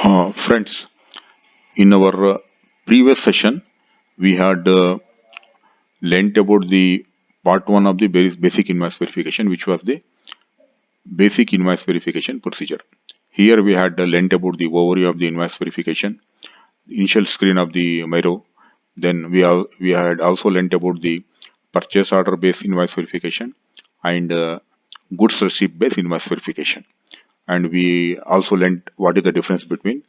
Friends, in our previous session, we had learnt about the part one of the basic invoice verification, which was the basic invoice verification procedure. Here we had learnt about the overview of the invoice verification, initial screen of the Miro. Then we had also learnt about the purchase order based invoice verification and goods receipt based invoice verification. And we also learnt what is the difference between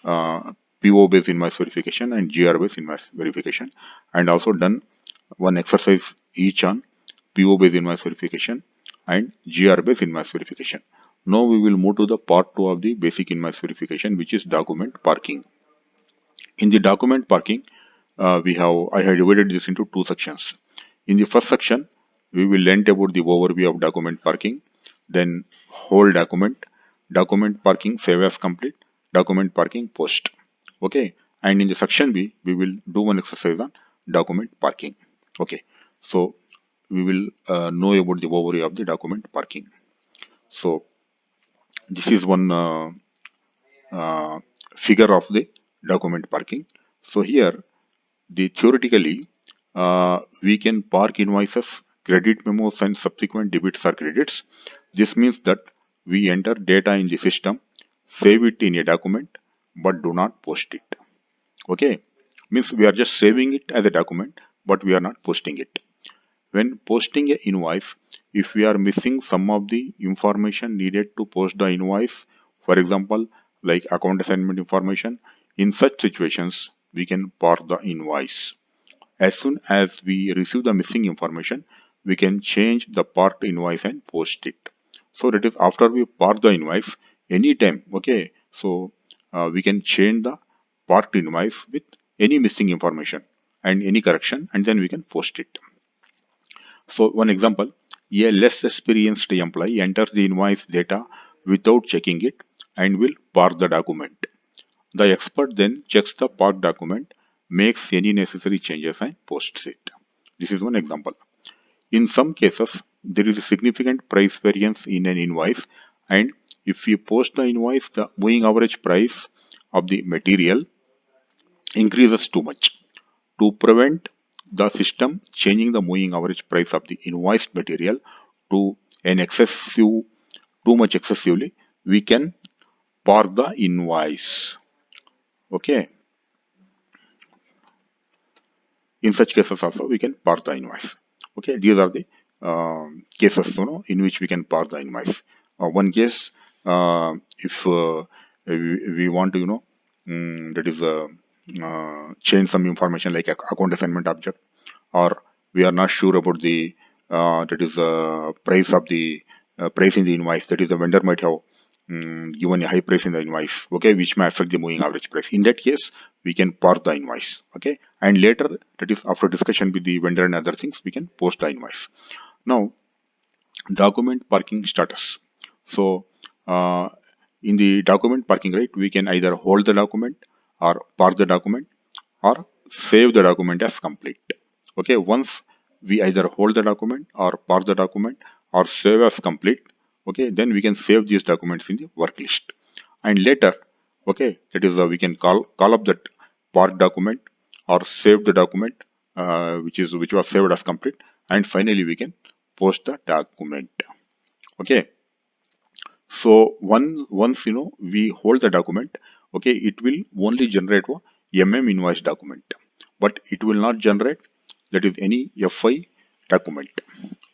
PO based invoice verification and GR based invoice verification, and also done one exercise each on PO based invoice verification and GR based invoice verification. Now we will move to the part 2 of the basic invoice verification, which is document parking. In the document parking, I have divided this into two sections. In the first section, we will learn about the overview of document parking, then whole document parking save as complete, document parking post. Okay, and in the section B, we will do one exercise on document parking. Okay, so we will know about the overview of the document parking. So this is one uh, figure of the document parking. So here the theoretically, we can park invoices, credit memos, and subsequent debits or credits. This means that we enter data in the system, save it in a document, but do not post it. Okay, means we are just saving it as a document, but we are not posting it. When posting a invoice, if we are missing some of the information needed to post the invoice, for example, like account assignment information, in such situations, we can park the invoice. As soon as we receive the missing information, we can change the parked invoice and post it. So that is after we park the invoice, anytime, okay, so we can change the parked invoice with any missing information and any correction, and then we can post it. So one example, a less experienced employee enters the invoice data without checking it and will park the document. The expert then checks the park document, makes any necessary changes and posts it. This is one example. In some cases, there is a significant price variance in an invoice, and if we post the invoice, the moving average price of the material increases too much. To prevent the system changing the moving average price of the invoiced material to an excessive, too much excessively, we can park the invoice. Okay, in such cases also we can park the invoice. Okay, these are the cases in which we can park the invoice. One case, if we want to that is change some information like account assignment object, or we are not sure about the that is price of the price in the invoice, that is the vendor might have given a high price in the invoice, okay, which may affect the moving average price. In that case, we can park the invoice, okay, and later, that is after discussion with the vendor and other things, we can post the invoice. Now, document parking status. So, in the document parking, right, we can either hold the document or park the document or save the document as complete. Okay, once we either hold the document or park the document or save as complete, okay, then we can save these documents in the work list. And later, okay, that is we can call up that park document or save the document which was saved as complete, and finally we can post the document. Okay, so once we hold the document, okay, it will only generate a invoice document, but it will not generate that is any FI document.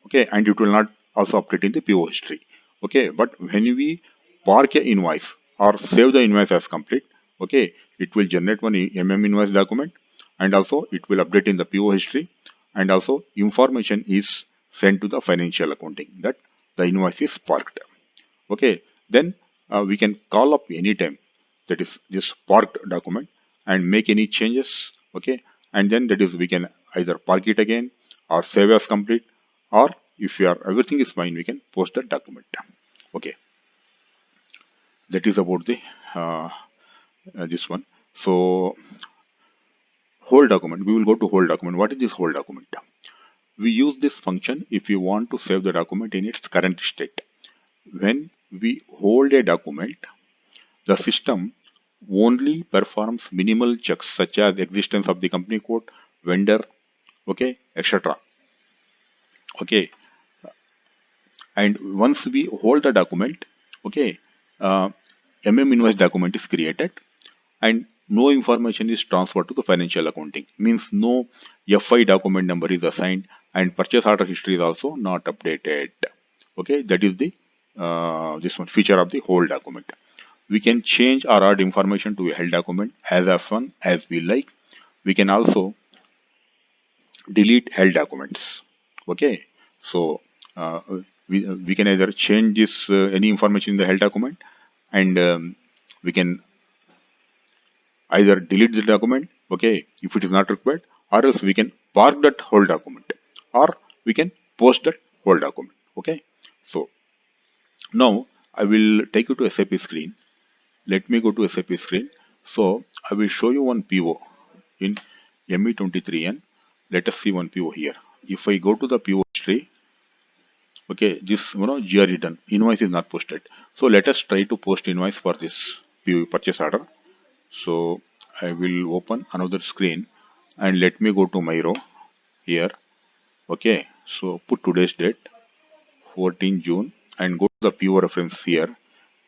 Okay, and it will not also update in the PO history. Okay, but when we park a invoice or save the invoice as complete, okay, it will generate one invoice document, and also it will update in the PO history, and also information is sent to the financial accounting that the invoice is parked. Okay, then we can call up anytime that is this parked document and make any changes. Okay, and then that is we can either park it again or save as complete, or if you are everything is fine, we can post the document. Okay, that is about the uh, this one. So whole document, we will go to whole document. What is this whole document? We use this function if you want to save the document in its current state. When we hold a document, the system only performs minimal checks such as existence of the company code, vendor, okay, etc. Okay, and once we hold the document, okay, uh, invoice document is created and no information is transferred to the financial accounting. Means no FI document number is assigned and purchase order history is also not updated. Okay, that is the this one feature of the whole document. We can change or add information to a held document as often as we like. We can also delete held documents. Okay, so uh, we can either change this any information in the held document, and we can either delete the document, okay, if it is not required, or else we can park that whole document, or we can post that whole document. Okay, so now I will take you to SAP screen. Let me go to SAP screen. So I will show you one PO in ME23N. Let us see one PO here. If I go to the PO history, okay, this GR done, invoice is not posted. So let us try to post invoice for this PO purchase order. So I will open another screen and let me go to my row here. Okay, so put today's date 14 June and go to the PO reference here.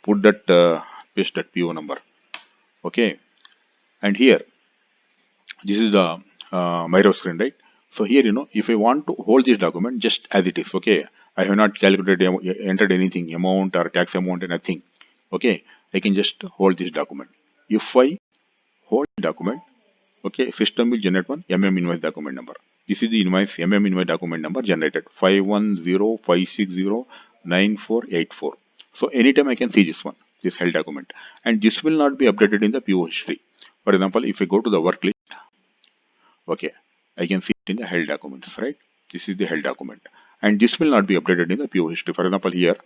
Put that paste that PO number. Okay, and here this is the my row screen, right? So here if I want to hold this document just as it is, okay, I have not calculated entered anything amount or tax amount and nothing. Okay, I can just hold this document. If I hold the document, okay, system will generate one invoice document number. This is the invoice invoice document number generated 51056094484. So anytime I can see this one, this held document, and this will not be updated in the PO history. For example, if I go to the work list, okay, I can see it in the held documents, right? This is the held document, and this will not be updated in the PO history. For example, here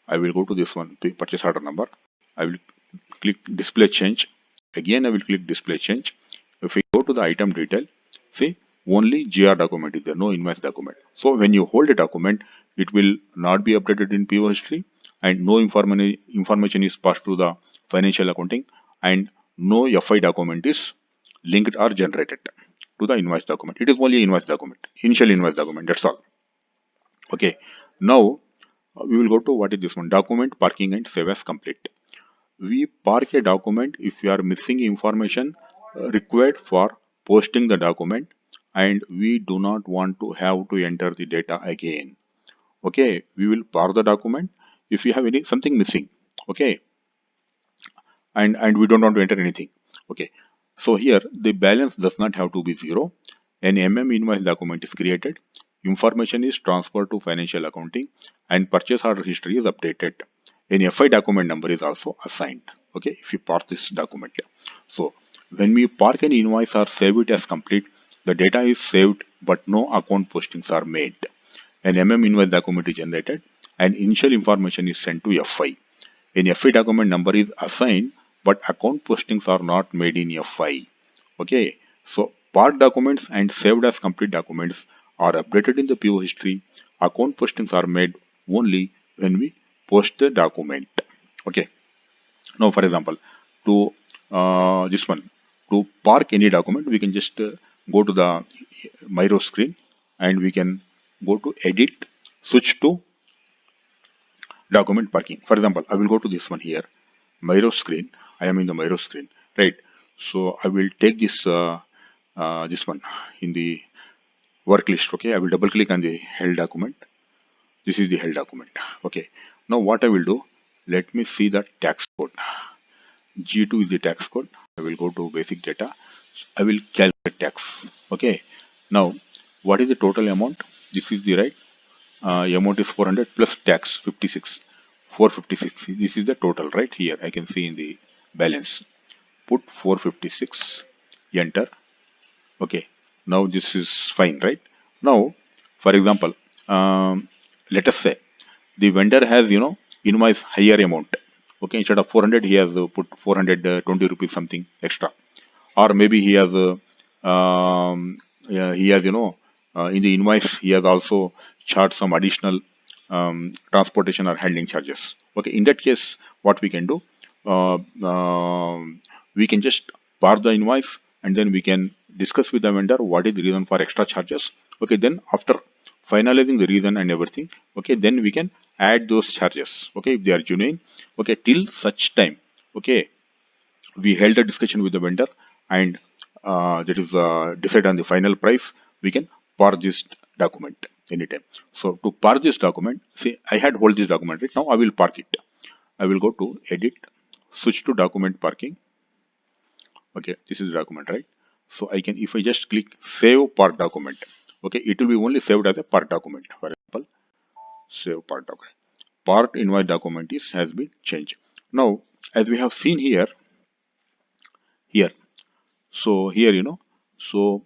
I will go to this one purchase order number. I will click display change. Again, I will click display change. If we go to the item detail, see only GR document is there, no invoice document. So when you hold a document, it will not be updated in PO history, and no information is passed to the financial accounting, and no FI document is linked or generated to the invoice document. It is only invoice document, initial invoice document. That's all. Okay. Now we will go to what is this one, document parking and save as complete. We park a document if we are missing information required for posting the document and we do not want to have to enter the data again. Okay, we will park the document if you have any something missing. Okay, and we don't want to enter anything. Okay, so here the balance does not have to be zero. An invoice document is created, information is transferred to financial accounting, and purchase order history is updated. An FI document number is also assigned. Okay, if you park this document. So when we park an invoice or save it as complete, the data is saved but no account postings are made. An invoice document is generated and initial information is sent to FI. An FI document number is assigned but account postings are not made in FI. Okay, so part documents and saved as complete documents are updated in the PO history. Account postings are made only when we post the document. Okay, now for example, to this one, to park any document, we can just go to the Miro screen and we can go to edit, switch to document parking. For example, I will go to this one here, Miro screen. I am in the Miro screen, right? So I will take this one in the work list. Okay, I will double click on the held document. This is the held document. Okay, now what I will do, let me see the tax code. G2 is the tax code. I will go to basic data. I will calculate tax. Okay, now what is the total amount? This is the right amount is 400 plus tax 56, 456. This is the total, right? Here I can see in the balance. Put 456, enter. Okay, now this is fine, right? Now, for example, um, let us say the vendor has invoice higher amount. Okay, instead of 400 he has put 420 rupees something extra, or maybe he has yeah, he has in the invoice he has also charged some additional transportation or handling charges. Okay, in that case what we can do, uh, we can just par the invoice, and then we can discuss with the vendor what is the reason for extra charges. Okay, then after finalizing the reason and everything, okay, then we can add those charges, okay, if they are genuine. Okay, till such time, okay, we held a discussion with the vendor, and that is decide on the final price, we can par this document anytime. So to par this document, see, I had hold this document right now, I will park it. I will go to edit, switch to document parking. Okay, this is the document, right? So I can, if I just click save part document, okay, it will be only saved as a part document. For example, save part document. Part invoice document is has been changed. Now, as we have seen here, so here, so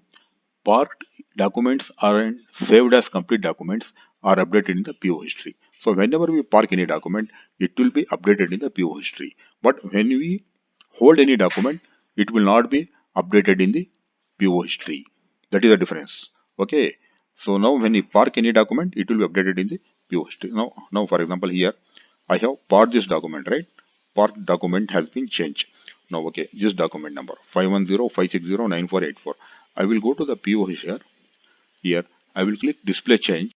part documents are saved as complete documents are updated in the PO history. So whenever we park any document, it will be updated in the PO history. But when we hold any document, it will not be updated in the PO history. That is the difference. Okay. So now when you park any document, it will be updated in the PO history. Now for example here, I have parked this document, right? Park document has been changed. Now, okay, this document number 510-560-9484. I will go to the PO here. Here, I will click display change.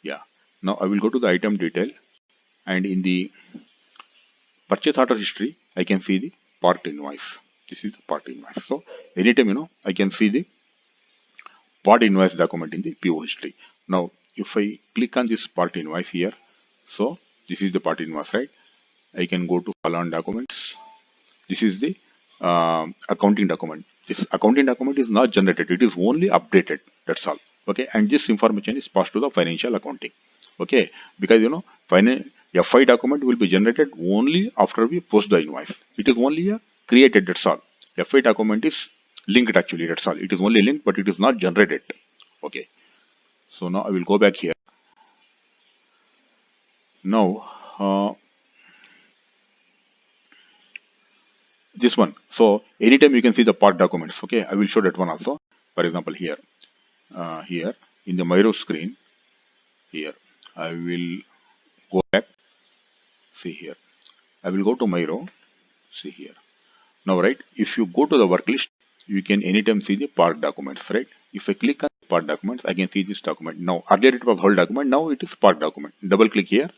Yeah. Now I will go to the item detail, and in the purchase order history, I can see the part invoice. This is the part invoice. So anytime, I can see the part invoice document in the PO history. Now, if I click on this part invoice here, so this is the part invoice, right? I can go to file on documents. This is the accounting document. This accounting document is not generated, it is only updated. That's all. Okay, and this information is passed to the financial accounting. Okay, because FI document will be generated only after we post the invoice. It is only created, that's all. FI document is linked actually, that's all. It is only linked, but it is not generated. Okay, so now I will go back here. Now, this one. So anytime you can see the part documents. Okay, I will show that one also. For example, here in the Miro screen, here I will go back. See here, I will go to Miro. See here. Now, right, if you go to the work list, you can anytime see the part documents, right? If I click on part documents, I can see this document. Now, earlier it was whole document. Now it is part document. Double click here.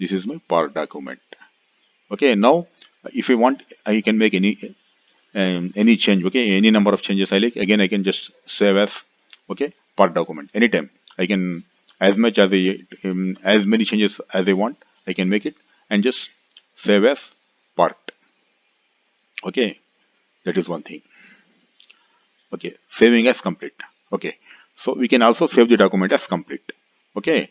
This is my part document. Okay. Now, if I want, I can make any change. Okay, any number of changes I like. Again, I can just save as, okay, part document anytime. I can, as much as as many changes as I want, I can make it and just save as part. Okay, that is one thing. Okay, saving as complete. Okay, so we can also save the document as complete. Okay,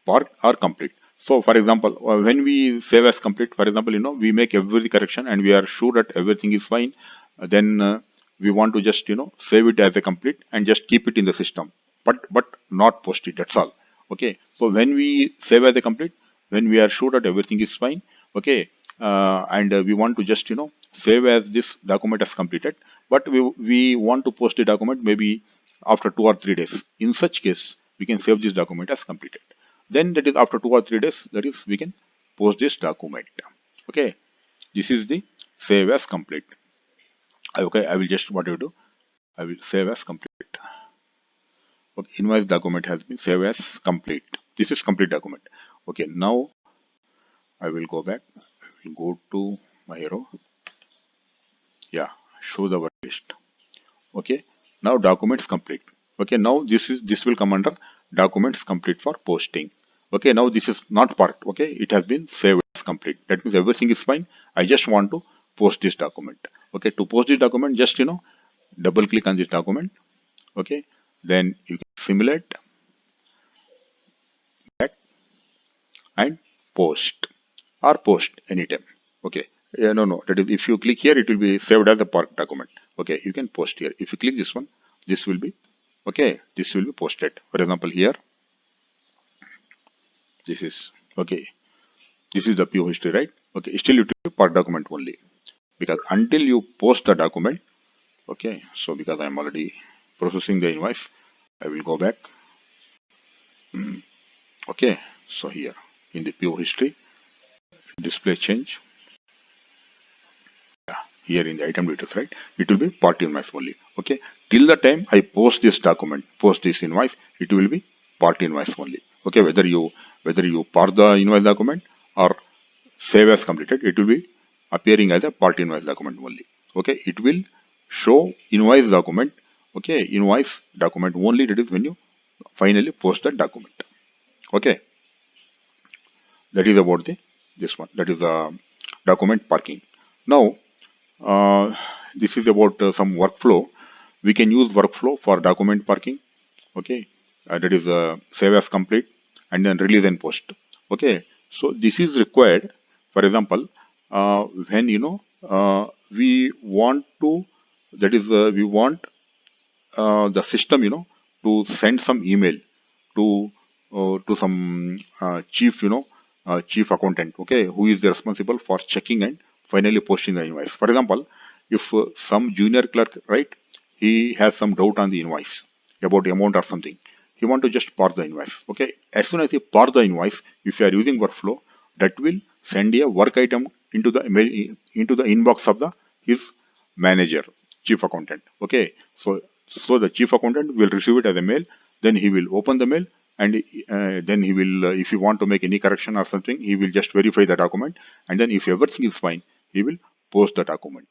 part or complete. So for example, when we save as complete, for example, we make every correction and we are sure that everything is fine, then we want to just, save it as a complete and just keep it in the system, but not post it. That's all. Okay. So when we save as a complete, when we are sure that everything is fine, okay, and we want to just, save as this document as completed, but we want to post the document maybe after 2 or 3 days. In such case, we can save this document as completed. Then that is after 2 or 3 days, that is we can post this document. Okay, this is the save as complete. Okay, I will just, what I will do, I will save as complete. Okay, invoice document has been saved as complete. This is complete document. Okay, now I will go back. I will go to my arrow. Yeah, show the work list. Okay, now documents complete. Okay, now this will come under documents complete for posting. Okay, now this is not part. Okay, it has been saved as complete. That means everything is fine. I just want to post this document. Okay, to post this document, just double click on this document. Okay, then you can simulate back and post or post anytime. Okay, yeah, no, that is, if you click here, it will be saved as a part document. Okay, you can post here. If you click this one, this will be, okay, this will be posted. For example, here, this is, okay, this is the PO history, right? Okay, still it will be part document only, because until you post the document, okay, so because I'm already processing the invoice, I will go back. Okay, so here in the PO history, display change here in the item details, right? It will be part invoice only. Okay, till the time I post this document, post this invoice, it will be part invoice only. Okay, whether you part the invoice document or save as completed, it will be appearing as a part invoice document only. Okay, it will show invoice document. Okay, invoice document only, that is when you finally post the document. Okay, that is about the this one, that is document parking. Now this is about some workflow. We can use workflow for document parking. Okay, that is save as complete and then release and post. Okay, so this is required. For example, when we want to, that is we want the system to send some email to some chief accountant, okay, who is responsible for checking and finally posting the invoice. For example, if some junior clerk, right, he has some doubt on the invoice about the amount or something, he want to just part the invoice. Okay, as soon as he part the invoice, if you are using workflow, that will send a work item into the email, into the inbox of the his manager, chief accountant. Okay, so the chief accountant will receive it as a mail, then he will open the mail, and then he will, if you want to make any correction or something, he will just verify the document, and then if everything is fine, he will post the document.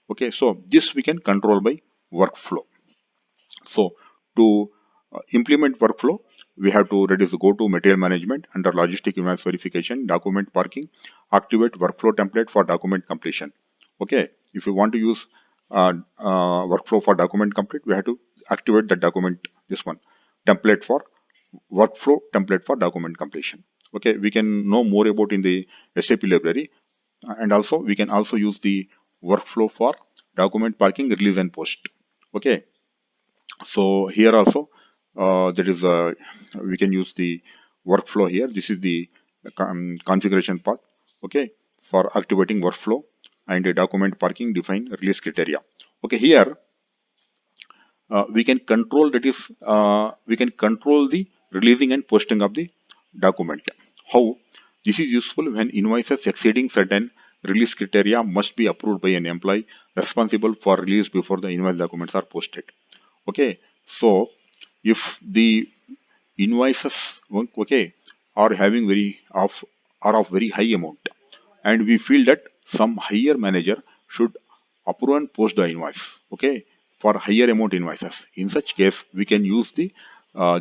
Okay, so this we can control by workflow. So to implement workflow, we have to, that is, go to material management under logistic invoice verification, document parking, activate workflow template for document completion. Okay, if you want to use workflow for document complete, we have to activate the document, this one, template for workflow template for document completion. Okay, we can know more about in the SAP library, and also we can also use the workflow for document parking, release and post. Okay, so here also there is a, we can use the workflow here. This is the configuration path. Okay, for activating workflow and the document parking, define release criteria. Okay, here we can control, that is we can control the releasing and posting of the document. How this is useful? When invoices exceeding certain release criteria must be approved by an employee responsible for release before the invoice documents are posted. Okay, so if the invoices, okay, are having very of, are of very high amount, and we feel that some higher manager should approve and post the invoice, okay, for higher amount invoices, in such case we can use the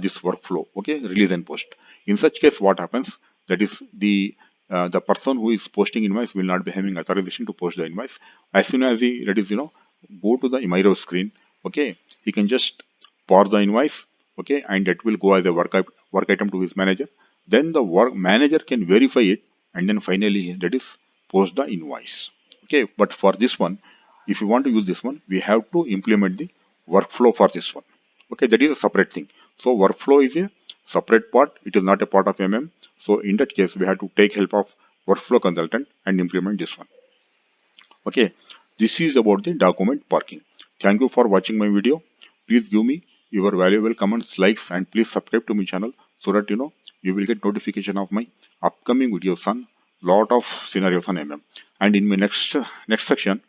this workflow. Okay, release and post. In such case, what happens, that is the person who is posting invoice will not be having authorization to post the invoice. As soon as he, that is go to the Miro screen, okay, he can just pour the invoice, okay, and that will go as a work item to his manager. Then the work manager can verify it, and then finally, that is, post the invoice. Okay, but for this one, if you want to use this one, we have to implement the workflow for this one. Okay, that is a separate thing. So workflow is a separate part, it is not a part of So in that case, we have to take help of workflow consultant and implement this one. Okay, this is about the document parking. Thank you for watching my video. Please give me your valuable comments, likes, and please subscribe to my channel so that you will get notification of my upcoming videos on lot of scenarios on And in my next session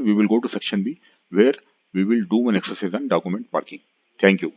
we will go to section B, where we will do an exercise on document parking. Thank you.